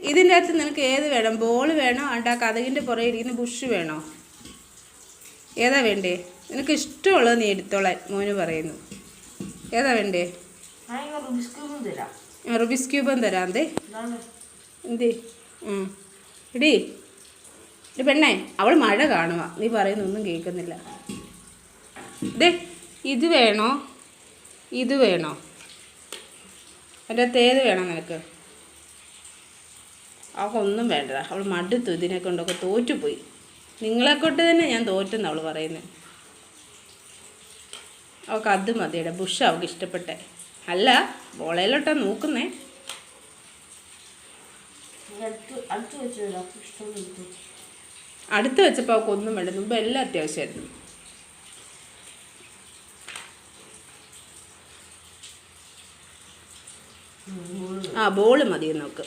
ഇതിൻ്റെ അകത്ത് നിനക്ക് ഏത് വേണം? ബോൾ വേണോ? അണ്ട കതകിൻ്റെ പുറകെ ഇരിക്കുന്ന ബുഷ് വേണോ? ഏതാ വേണ്ടേ? നിനക്ക് ഇഷ്ടമുള്ളത് നീ എടുത്തോളാൻ മോന് പറയുന്നു. ഏതാ വേണ്ടേ? റുബിക്സ് ക്യൂബും തരാം. എന്തേ എടീ പെണ്ണേ, അവൾ മഴ കാണുക. നീ പറയുന്നൊന്നും കേൾക്കുന്നില്ല. ഇത് വേണോ? ഇത് വേണോ? അതിൻ്റെ അകത്ത് ഏത് വേണം നിനക്ക്? അവൾക്കൊന്നും വേണ്ട. അവൾ മടുത്തു. ഇതിനെ കൊണ്ടൊക്കെ തോറ്റുപോയി. നിങ്ങളെക്കൊണ്ട് തന്നെ ഞാൻ തോറ്റെന്ന് അവൾ പറയുന്നത്. അവൾക്ക് അത് മതിയുടെ ബുഷ് അവൾക്ക് ഇഷ്ടപ്പെട്ടെ. അല്ല, ബോളയിലോട്ടാ നോക്കുന്നേ. അടുത്ത് വെച്ചപ്പോൾ അവൾക്കൊന്നും വേണ്ട. മുമ്പ് എല്ലാം അത്യാവശ്യമായിരുന്നു. ബോള് മതി നോക്ക്.